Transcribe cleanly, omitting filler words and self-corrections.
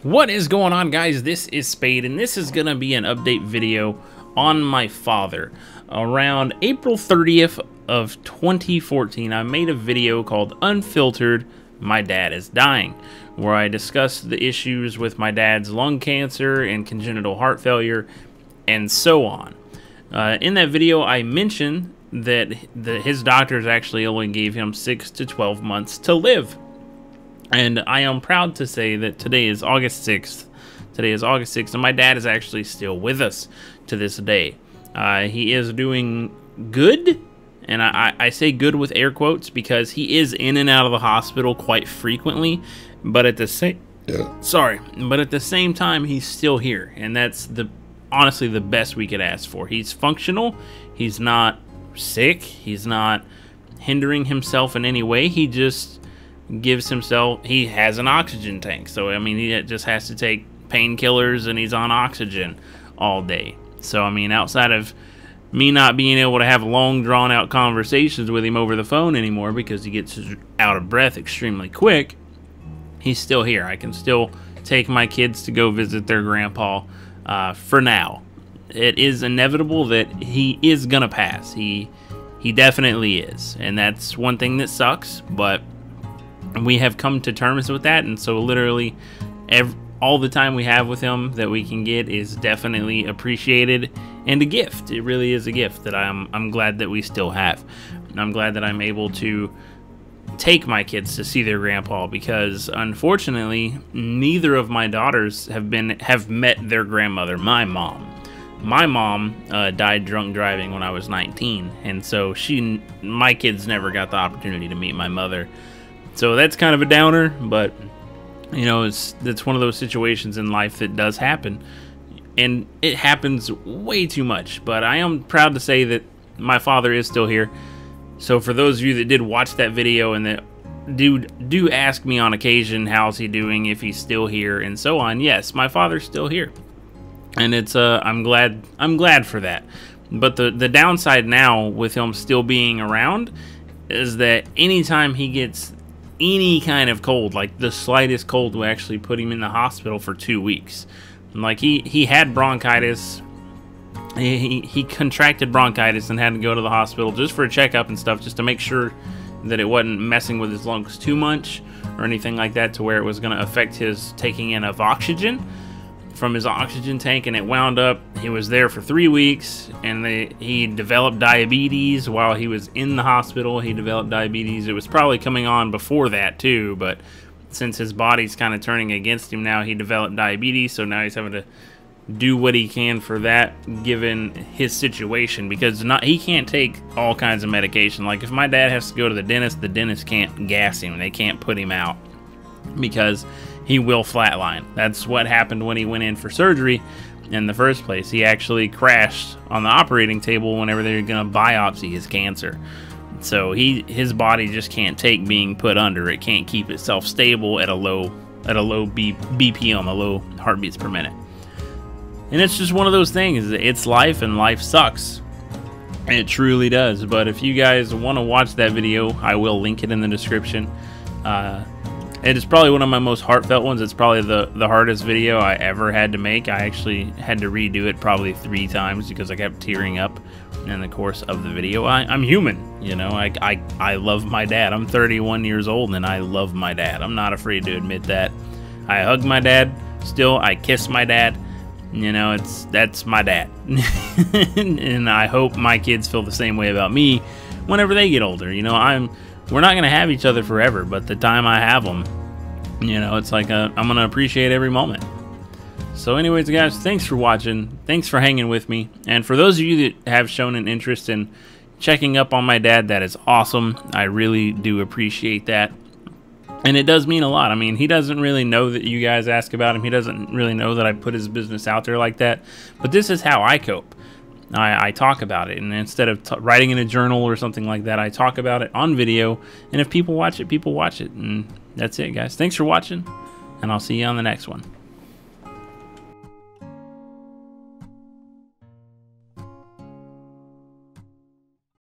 What is going on, guys? This is Spade, and this is gonna be an update video on my father. Around April 30th of 2014, I made a video called Unfiltered, My Dad is Dying, where I discussed the issues with my dad's lung cancer and congenital heart failure, and so on. In that video, I mentioned that his doctors actually only gave him 6 to 12 months to live. And I am proud to say that today is August 6th. Today is August 6th, and my dad is actually still with us to this day. He is doing good, and I say good with air quotes because he is in and out of the hospital quite frequently. But at the same time, he's still here, and that's honestly the best we could ask for. He's functional. He's not sick. He's not hindering himself in any way. He just he has an oxygen tank, so I mean he just has to take painkillers and he's on oxygen all day. So I mean, outside of me not being able to have long drawn out conversations with him over the phone anymore because he gets out of breath extremely quick, he's still here. I can still take my kids to go visit their grandpa for now. It is inevitable that he is gonna pass. He definitely is, and that's one thing that sucks, but we have come to terms with that, and so literally all the time we have with him that we can get is definitely appreciated and a gift. It really is a gift that I'm glad that we still have. And I'm glad that I'm able to take my kids to see their grandpa, because unfortunately neither of my daughters have met their grandmother. My mom died drunk driving when I was 19, and so my kids never got the opportunity to meet my mother. So that's kind of a downer, but you know, it's one of those situations in life that does happen, and it happens way too much. But I am proud to say that my father is still here. So for those of you that did watch that video and that do ask me on occasion, how's he doing, if he's still here, and so on, yes, my father's still here, and it's I'm glad for that. But the downside now with him still being around is that anytime he gets any kind of cold, like the slightest cold, will actually put him in the hospital for 2 weeks. Like he had bronchitis. He contracted bronchitis and had to go to the hospital just for a checkup and stuff, just to make sure that it wasn't messing with his lungs too much or anything like that, to where it was going to affect his taking in of oxygen from his oxygen tank. And it wound up, he was there for 3 weeks, and he developed diabetes while he was in the hospital. He developed diabetes. It was probably coming on before that too, but since his body's kind of turning against him now, he developed diabetes. So now he's having to do what he can for that, given his situation, because he can't take all kinds of medication. Like if my dad has to go to the dentist can't gas him. They can't put him out because he will flatline. That's what happened when he went in for surgery in the first place. He actually crashed on the operating table whenever they were going to biopsy his cancer. So his body just can't take being put under. It can't keep itself stable at a low BPM, a low heartbeats per minute. And it's just one of those things. It's life, and life sucks. It truly does. But if you guys want to watch that video, I will link it in the description. It is probably one of my most heartfelt ones. It's probably the hardest video I ever had to make. I actually had to redo it probably 3 times because I kept tearing up in the course of the video. I'm human, you know. I love my dad. I'm 31 years old and I love my dad. I'm not afraid to admit that. I hug my dad still. I kiss my dad. You know, that's my dad. And I hope my kids feel the same way about me whenever they get older. You know, we're not going to have each other forever, but the time I have them, you know, it's like I'm going to appreciate every moment. So anyways, guys, thanks for watching. Thanks for hanging with me. And for those of you that have shown an interest in checking up on my dad, that is awesome. I really do appreciate that. And it does mean a lot. I mean, he doesn't really know that you guys ask about him. He doesn't really know that I put his business out there like that. But this is how I cope. I talk about it, and instead of writing in a journal or something like that, I talk about it on video, and if people watch it, people watch it, and that's it, guys. Thanks for watching, and I'll see you on the next one.